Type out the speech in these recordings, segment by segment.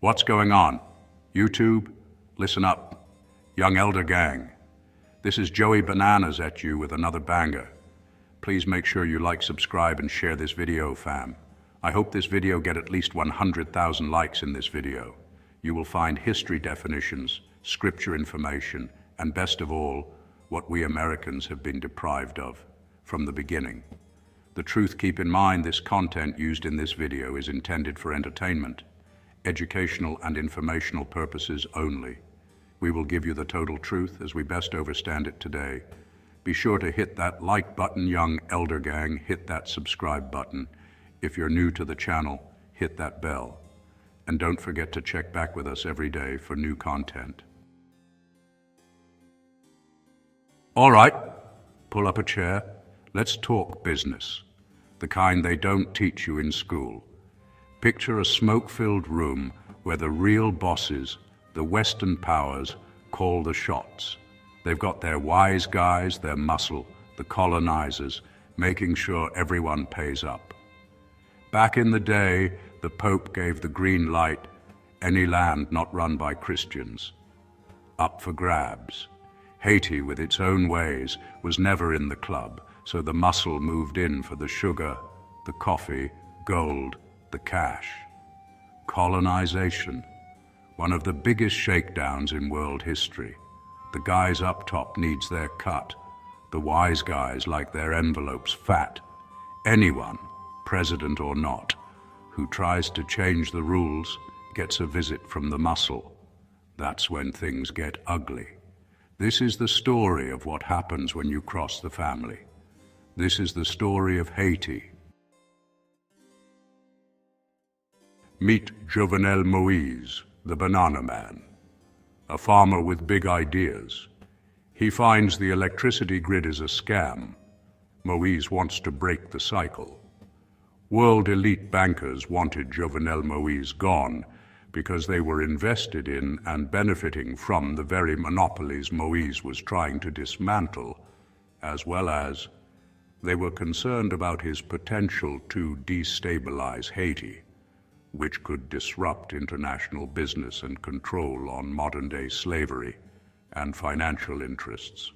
What's going on? YouTube, listen up. Young Elder Gang. This is Joey Bananas at you with another banger. Please make sure you like, subscribe, and share this video, fam. I hope this video get at least 100,000 likes in this video. You will find history definitions, scripture information, and best of all, what we Americans have been deprived of from the beginning. The truth, keep in mind, this content used in this video is intended for entertainment, educational and informational purposes only. We will give you the total truth as we best understand it today. Be sure to hit that like button, young Elder Gang, hit that subscribe button. If you're new to the channel, hit that bell. And don't forget to check back with us every day for new content. All right, pull up a chair. Let's talk business. The kind they don't teach you in school. Picture a smoke-filled room where the real bosses, the Western powers, call the shots. They've got their wise guys, their muscle, the colonizers, making sure everyone pays up. Back in the day, the Pope gave the green light, any land not run by Christians. Up for grabs. Haiti, with its own ways, was never in the club, so the muscle moved in for the sugar, the coffee, gold, the cash. Colonization, one of the biggest shakedowns in world history. The guys up top needs their cut. The wise guys like their envelopes fat. Anyone, president or not, who tries to change the rules gets a visit from the muscle. That's when things get ugly. This is the story of what happens when you cross the family. This is the story of Haiti. Meet Jovenel Moïse, the banana man, a farmer with big ideas. He finds the electricity grid is a scam. Moïse wants to break the cycle. World elite bankers wanted Jovenel Moïse gone because they were invested in and benefiting from the very monopolies Moïse was trying to dismantle, as well as they were concerned about his potential to destabilize Haiti, which could disrupt international business and control on modern-day slavery and financial interests.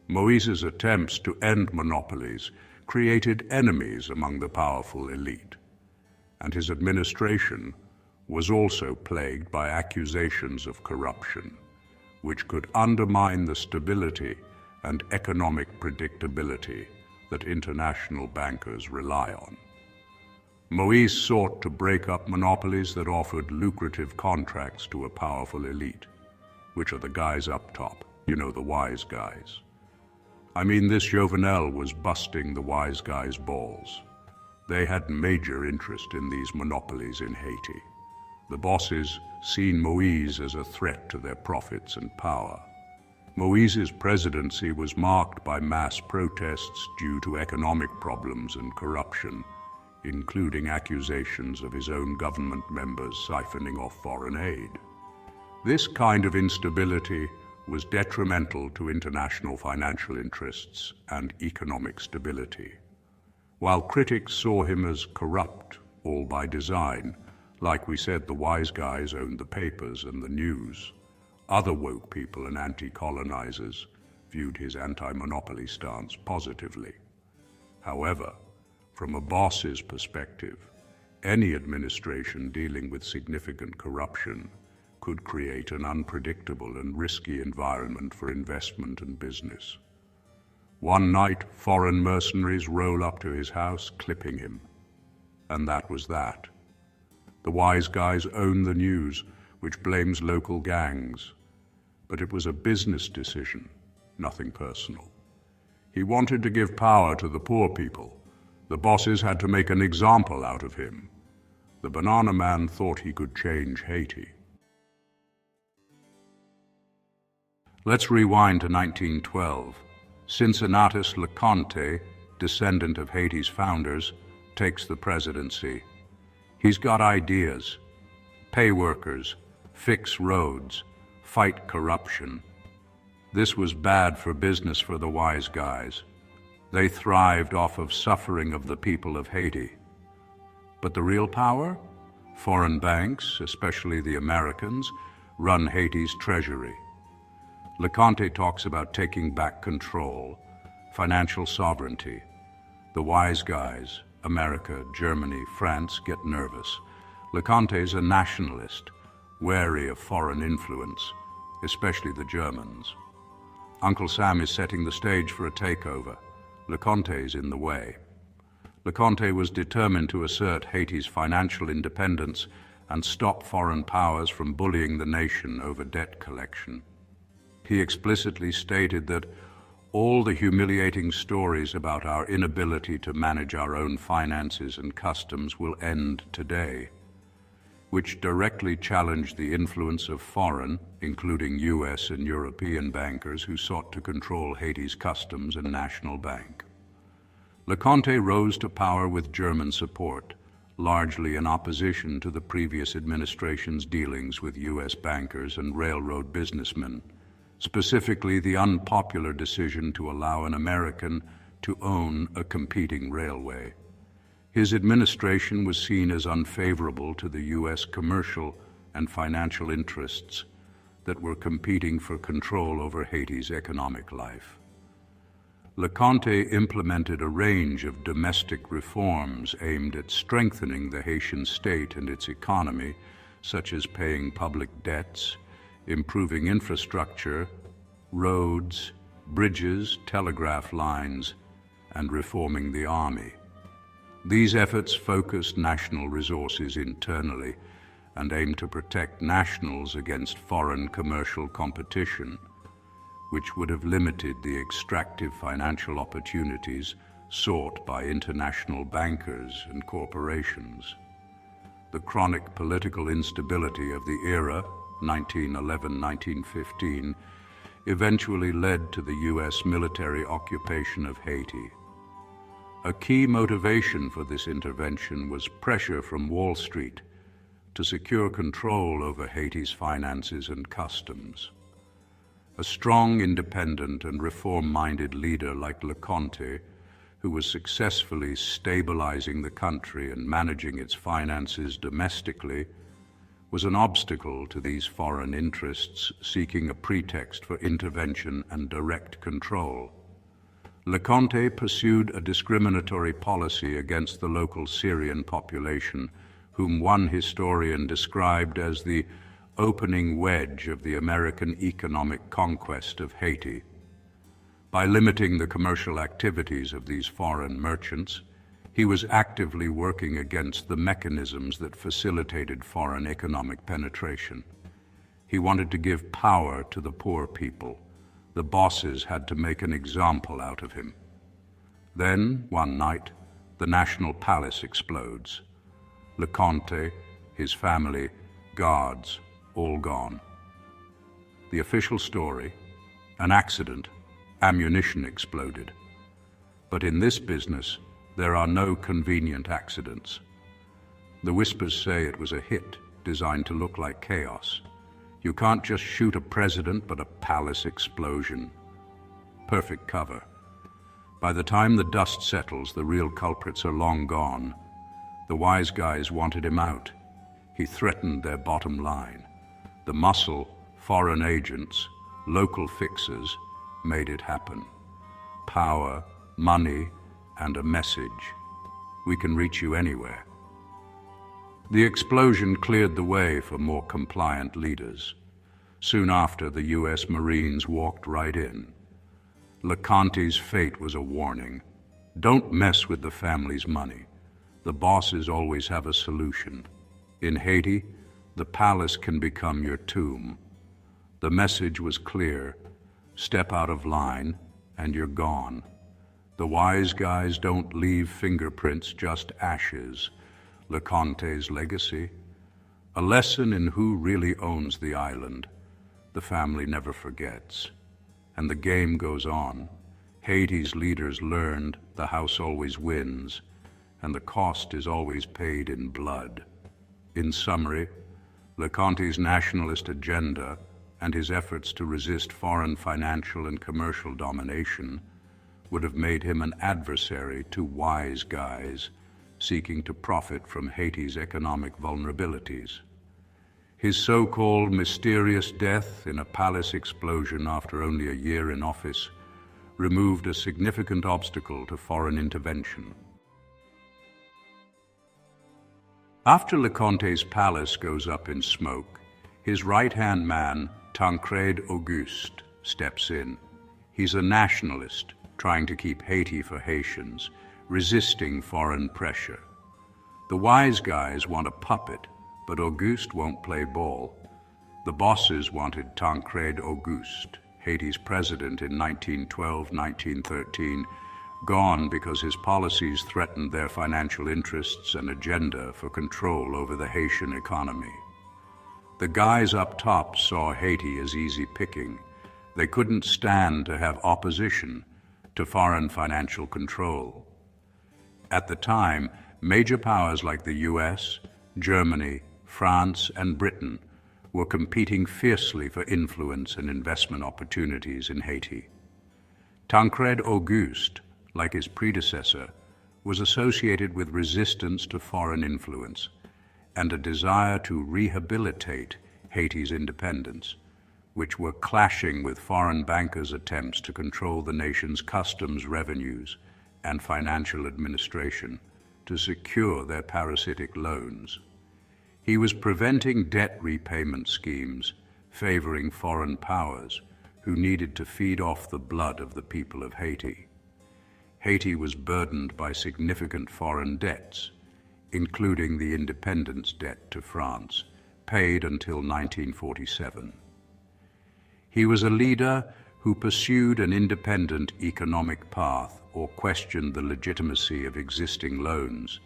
Moïse's attempts to end monopolies created enemies among the powerful elite, and his administration was also plagued by accusations of corruption, which could undermine the stability and economic predictability that international bankers rely on. Moïse sought to break up monopolies that offered lucrative contracts to a powerful elite, which are the guys up top, you know, the wise guys. I mean, this Jovenel was busting the wise guys' balls. They had major interest in these monopolies in Haiti. The bosses seen Moïse as a threat to their profits and power. Moïse's presidency was marked by mass protests due to economic problems and corruption, including accusations of his own government members siphoning off foreign aid. This kind of instability was detrimental to international financial interests and economic stability. While critics saw him as corrupt, all by design, like we said, the wise guys owned the papers and the news. Other woke people and anti-colonizers viewed his anti-monopoly stance positively. However, from a boss's perspective, any administration dealing with significant corruption could create an unpredictable and risky environment for investment and business. One night, foreign mercenaries roll up to his house, clipping him. And that was that. The wise guys own the news, which blames local gangs. But it was a business decision, nothing personal. He wanted to give power to the poor people. The bosses had to make an example out of him. The banana man thought he could change Haiti. Let's rewind to 1912. Cincinnatus Leconte, descendant of Haiti's founders, takes the presidency. He's got ideas: pay workers, fix roads, fight corruption. This was bad for business for the wise guys. They thrived off of suffering of the people of Haiti. But the real power? Foreign banks, especially the Americans, run Haiti's treasury. Leconte talks about taking back control, financial sovereignty. The wise guys, America, Germany, France, get nervous. Leconte's a nationalist, wary of foreign influence, especially the Germans. Uncle Sam is setting the stage for a takeover. Leconte's in the way. Leconte was determined to assert Haiti's financial independence and stop foreign powers from bullying the nation over debt collection. He explicitly stated that all the humiliating stories about our inability to manage our own finances and customs will end today, which directly challenged the influence of foreign, including US and European bankers who sought to control Haiti's customs and national bank. Leconte rose to power with German support, largely in opposition to the previous administration's dealings with US bankers and railroad businessmen, specifically the unpopular decision to allow an American to own a competing railway. His administration was seen as unfavorable to the US commercial and financial interests that were competing for control over Haiti's economic life. Leconte implemented a range of domestic reforms aimed at strengthening the Haitian state and its economy, such as paying public debts, improving infrastructure, roads, bridges, telegraph lines, and reforming the army. These efforts focused national resources internally and aimed to protect nationals against foreign commercial competition, which would have limited the extractive financial opportunities sought by international bankers and corporations. The chronic political instability of the era, 1911-1915, eventually led to the US military occupation of Haiti. A key motivation for this intervention was pressure from Wall Street to secure control over Haiti's finances and customs. A strong, independent, and reform-minded leader like Leconte, who was successfully stabilizing the country and managing its finances domestically, was an obstacle to these foreign interests seeking a pretext for intervention and direct control. Leconte pursued a discriminatory policy against the local Syrian population, whom one historian described as the opening wedge of the American economic conquest of Haiti. By limiting the commercial activities of these foreign merchants, he was actively working against the mechanisms that facilitated foreign economic penetration. He wanted to give power to the poor people. The bosses had to make an example out of him. Then, one night, the National Palace explodes. Leconte, his family, guards, all gone. The official story, an accident, ammunition exploded. But in this business, there are no convenient accidents. The whispers say it was a hit designed to look like chaos. You can't just shoot a president, but a palace explosion. Perfect cover. By the time the dust settles, the real culprits are long gone. The wise guys wanted him out. He threatened their bottom line. The muscle, foreign agents, local fixers made it happen. Power, money, and a message. We can reach you anywhere. The explosion cleared the way for more compliant leaders. Soon after, the US Marines walked right in. Leconte's fate was a warning. Don't mess with the family's money. The bosses always have a solution. In Haiti, the palace can become your tomb. The message was clear. Step out of line, and you're gone. The wise guys don't leave fingerprints, just ashes. Leconte's legacy, a lesson in who really owns the island. The family never forgets. And the game goes on. Haiti's leaders learned the house always wins, and the cost is always paid in blood. In summary, Leconte's nationalist agenda and his efforts to resist foreign financial and commercial domination would have made him an adversary to wise guys seeking to profit from Haiti's economic vulnerabilities. His so-called mysterious death in a palace explosion after only a year in office removed a significant obstacle to foreign intervention. After Leconte's palace goes up in smoke, his right-hand man, Tancrède Auguste, steps in. He's a nationalist, trying to keep Haiti for Haitians, resisting foreign pressure. The wise guys want a puppet, but Auguste won't play ball. The bosses wanted Tancrède Auguste, Haiti's president in 1912-1913, gone because his policies threatened their financial interests and agenda for control over the Haitian economy. The guys up top saw Haiti as easy picking. They couldn't stand to have opposition to foreign financial control. At the time, major powers like the US, Germany, France, and Britain were competing fiercely for influence and investment opportunities in Haiti. Tancrède Auguste, like his predecessor, was associated with resistance to foreign influence and a desire to rehabilitate Haiti's independence, which were clashing with foreign bankers' attempts to control the nation's customs revenues and financial administration to secure their parasitic loans. He was preventing debt repayment schemes favoring foreign powers who needed to feed off the blood of the people of Haiti. Haiti was burdened by significant foreign debts, including the independence debt to France, paid until 1947. He was a leader who pursued an independent economic path or questioned the legitimacy of existing loans,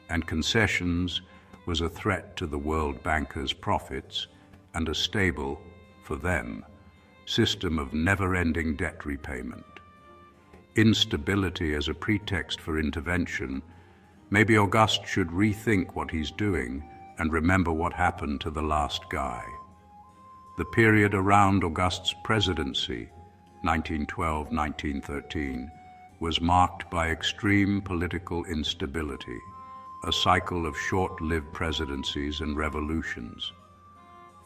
and concessions was a threat to the world bankers' profits and a stable, for them, system of never-ending debt repayment. Instability as a pretext for intervention, maybe Auguste should rethink what he's doing and remember what happened to the last guy. The period around Auguste's presidency, 1912-1913, was marked by extreme political instability, a cycle of short-lived presidencies and revolutions.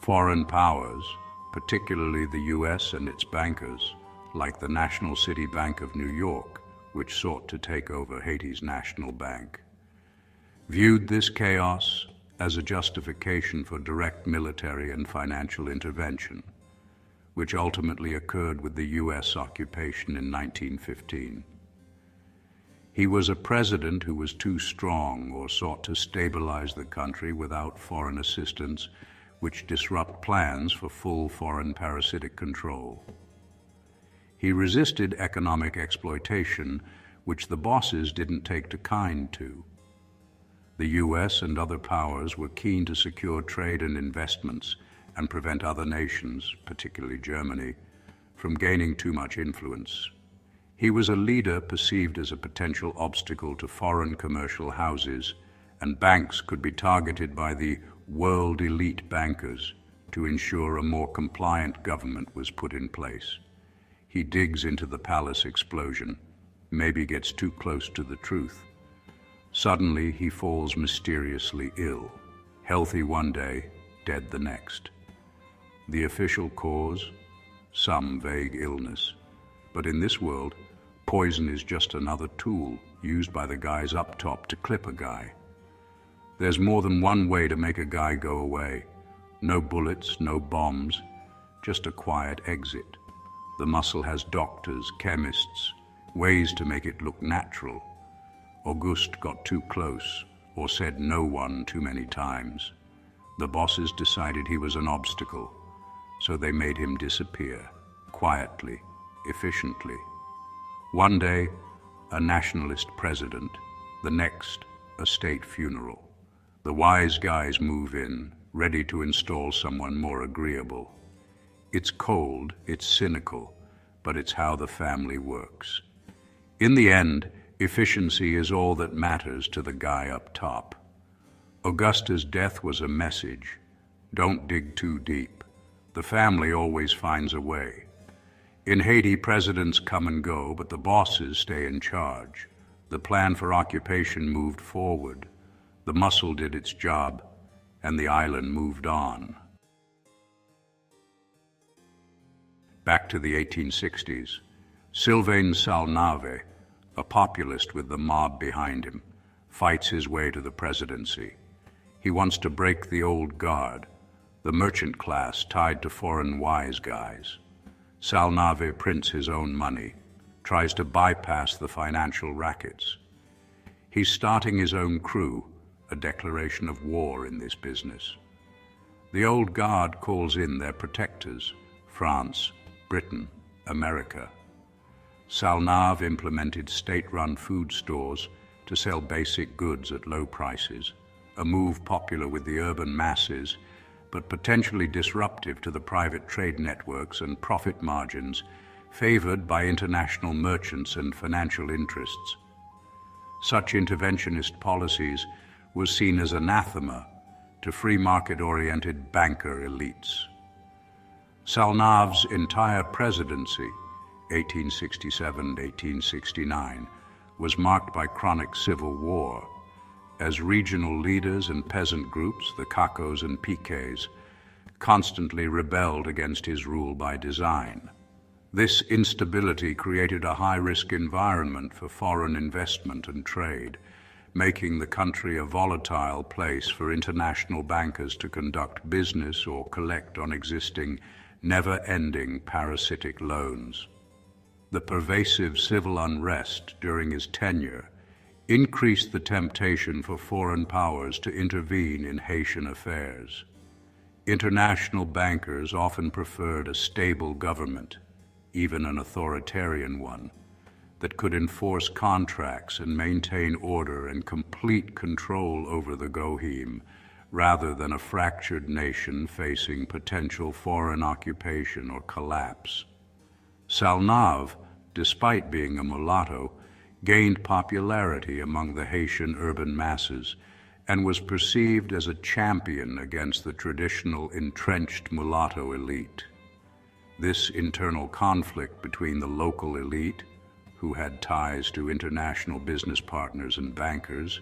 Foreign powers, particularly the US and its bankers, like the National City Bank of New York, which sought to take over Haiti's national bank, viewed this chaos as a justification for direct military and financial intervention, which ultimately occurred with the US occupation in 1915. He was a president who was too strong or sought to stabilize the country without foreign assistance, which disrupt plans for full foreign parasitic control. He resisted economic exploitation, which the bosses didn't take to kind to. The US and other powers were keen to secure trade and investments and prevent other nations, particularly Germany, from gaining too much influence. He was a leader perceived as a potential obstacle to foreign commercial houses, and banks could be targeted by the world elite bankers to ensure a more compliant government was put in place. He digs into the palace explosion, maybe gets too close to the truth. Suddenly, he falls mysteriously ill, healthy one day, dead the next. The official cause? Some vague illness. But in this world, poison is just another tool used by the guys up top to clip a guy. There's more than one way to make a guy go away. No bullets, no bombs, just a quiet exit. The muscle has doctors, chemists, ways to make it look natural. Auguste got too close, or said no one too many times. The bosses decided he was an obstacle, so they made him disappear, quietly, efficiently. One day, a nationalist president, the next, a state funeral. The wise guys move in, ready to install someone more agreeable. It's cold, it's cynical, but it's how the family works. In the end, efficiency is all that matters to the guy up top. Auguste's death was a message. Don't dig too deep. The family always finds a way. In Haiti, presidents come and go, but the bosses stay in charge. The plan for occupation moved forward, the muscle did its job, and the island moved on. Back to the 1860s, Sylvain Salnave, a populist with the mob behind him, fights his way to the presidency. He wants to break the old guard, the merchant class tied to foreign wise guys. Salnave prints his own money, tries to bypass the financial rackets. He's starting his own crew, a declaration of war in this business. The old guard calls in their protectors, France, Britain, America. Salnave implemented state-run food stores to sell basic goods at low prices, a move popular with the urban masses, but potentially disruptive to the private trade networks and profit margins favored by international merchants and financial interests. Such interventionist policies were seen as anathema to free market-oriented banker elites. Salnave's entire presidency, 1867-1869, was marked by chronic civil war, as regional leaders and peasant groups, the Cacos and Piquets, constantly rebelled against his rule by design. This instability created a high-risk environment for foreign investment and trade, making the country a volatile place for international bankers to conduct business or collect on existing, never-ending parasitic loans. The pervasive civil unrest during his tenure increased the temptation for foreign powers to intervene in Haitian affairs. International bankers often preferred a stable government, even an authoritarian one, that could enforce contracts and maintain order and complete control over the Gohim, rather than a fractured nation facing potential foreign occupation or collapse. Salnave, despite being a mulatto, gained popularity among the Haitian urban masses and was perceived as a champion against the traditional entrenched mulatto elite. This internal conflict between the local elite, who had ties to international business partners and bankers,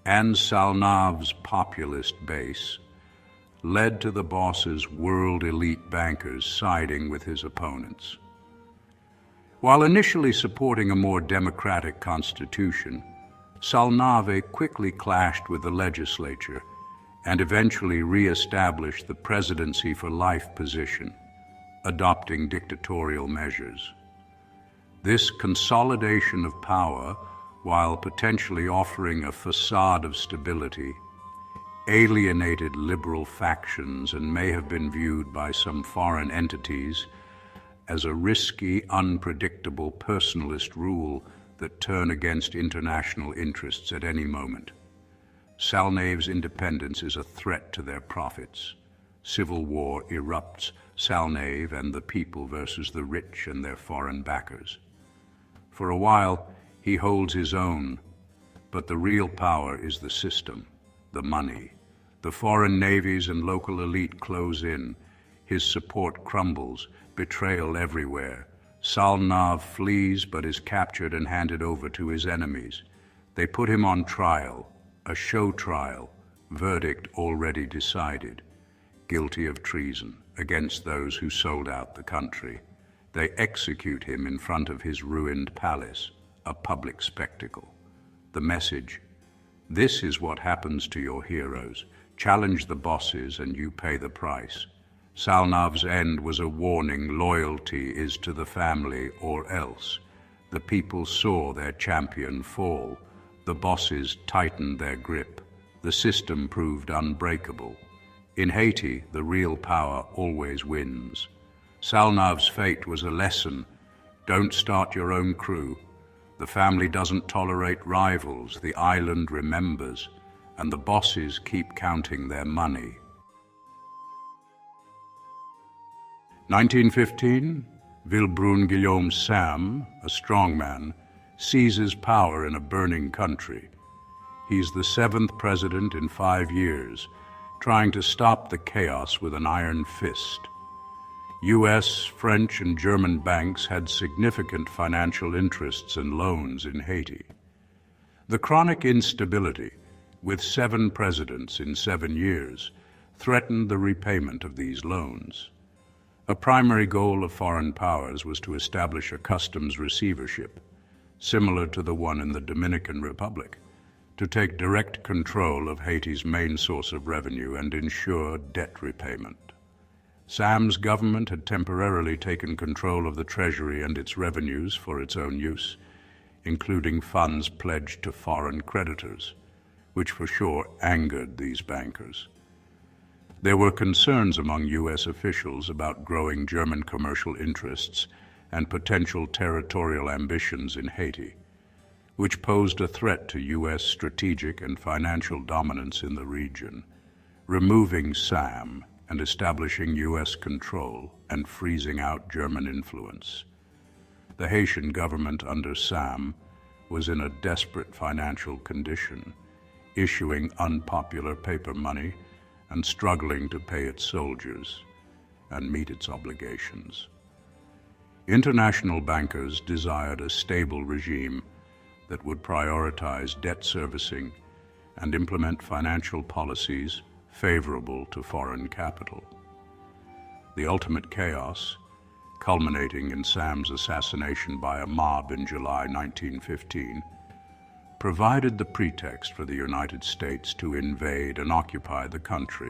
and Salnave's populist base, led to the boss's world elite bankers siding with his opponents. While initially supporting a more democratic constitution, Salnave quickly clashed with the legislature and eventually re-established the presidency for life position, adopting dictatorial measures. This consolidation of power, while potentially offering a facade of stability, alienated liberal factions and may have been viewed by some foreign entities as a risky, unpredictable personalist rule that turn against international interests at any moment. Salnave's independence is a threat to their profits. Civil war erupts, Salnave and the people versus the rich and their foreign backers. For a while, he holds his own, but the real power is the system, the money. The foreign navies and local elite close in. His support crumbles, betrayal everywhere. Salnave flees but is captured and handed over to his enemies. They put him on trial, a show trial, verdict already decided. Guilty of treason against those who sold out the country. They execute him in front of his ruined palace, a public spectacle. The message: this is what happens to your heroes. Challenge the bosses and you pay the price. Salnave's end was a warning: loyalty is to the family or else. The people saw their champion fall. The bosses tightened their grip. The system proved unbreakable. In Haiti, the real power always wins. Salnave's fate was a lesson. Don't start your own crew. The family doesn't tolerate rivals. The island remembers, and the bosses keep counting their money. 1915, Vilbrun Guillaume Sam, a strongman, seizes power in a burning country. He's the 7th president in 5 years, trying to stop the chaos with an iron fist. U.S., French, and German banks had significant financial interests and loans in Haiti. The chronic instability, with 7 presidents in 7 years, threatened the repayment of these loans. A primary goal of foreign powers was to establish a customs receivership, similar to the one in the Dominican Republic, to take direct control of Haiti's main source of revenue and ensure debt repayment. Sam's government had temporarily taken control of the treasury and its revenues for its own use, including funds pledged to foreign creditors, which for sure angered these bankers. There were concerns among U.S. officials about growing German commercial interests and potential territorial ambitions in Haiti, which posed a threat to U.S. strategic and financial dominance in the region. Removing Sam and establishing U.S. control and freezing out German influence. The Haitian government under Sam was in a desperate financial condition, issuing unpopular paper money and struggling to pay its soldiers and meet its obligations. International bankers desired a stable regime that would prioritize debt servicing and implement financial policies favorable to foreign capital. The ultimate chaos, culminating in Sam's assassination by a mob in July 1915, provided the pretext for the United States to invade and occupy the country.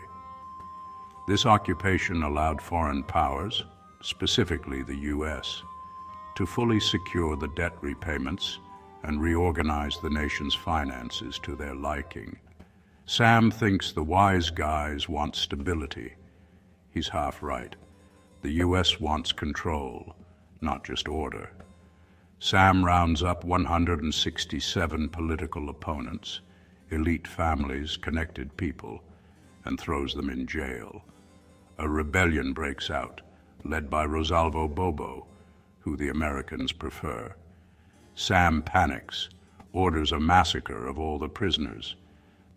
This occupation allowed foreign powers, specifically the U.S., to fully secure the debt repayments and reorganize the nation's finances to their liking. Sam thinks the wise guys want stability. He's half right. The U.S. wants control, not just order. Sam rounds up 167 political opponents, elite families, connected people, and throws them in jail. A rebellion breaks out, led by Rosalvo Bobo, who the Americans prefer. Sam panics, orders a massacre of all the prisoners.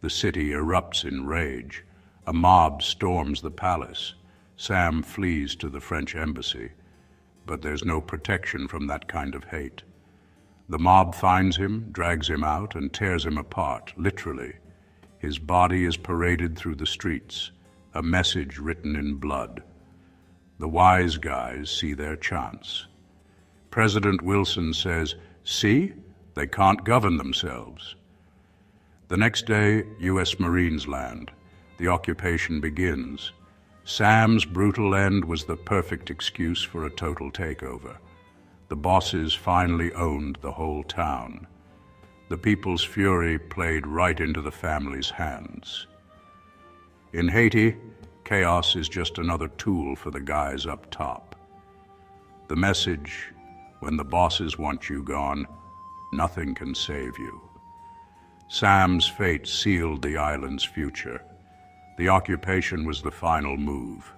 The city erupts in rage. A mob storms the palace. Sam flees to the French embassy, but there's no protection from that kind of hate. The mob finds him, drags him out, and tears him apart, literally. His body is paraded through the streets, a message written in blood. The wise guys see their chance. President Wilson says, "See, they can't govern themselves." The next day, U.S. Marines land. The occupation begins. Sam's brutal end was the perfect excuse for a total takeover. The bosses finally owned the whole town. The people's fury played right into the family's hands. In Haiti, chaos is just another tool for the guys up top. The message, when the bosses want you gone, nothing can save you. Sam's fate sealed the island's future. The occupation was the final move.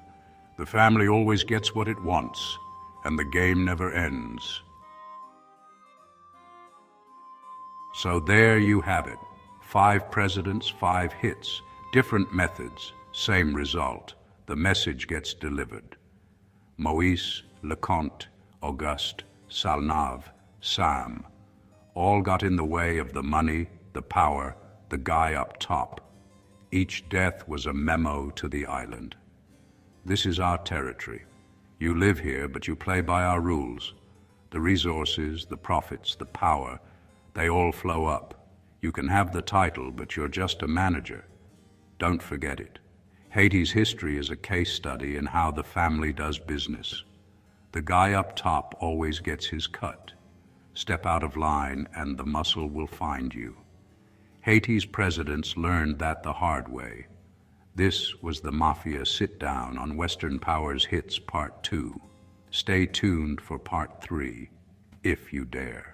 The family always gets what it wants, and the game never ends. So there you have it. 5 presidents, 5 hits, different methods, same result. The message gets delivered. Moïse, Leconte, Auguste, Salnave, Sam, all got in the way of the money, the power, the guy up top. Each death was a memo to the island. This is our territory. You live here, but you play by our rules. The resources, the profits, the power, they all flow up. You can have the title, but you're just a manager. Don't forget it. Haiti's history is a case study in how the family does business. The guy up top always gets his cut. Step out of line and the muscle will find you. Haiti's presidents learned that the hard way. This was the Mafia sit-down on Western Powers Hits Part 2. Stay tuned for Part 3, if you dare.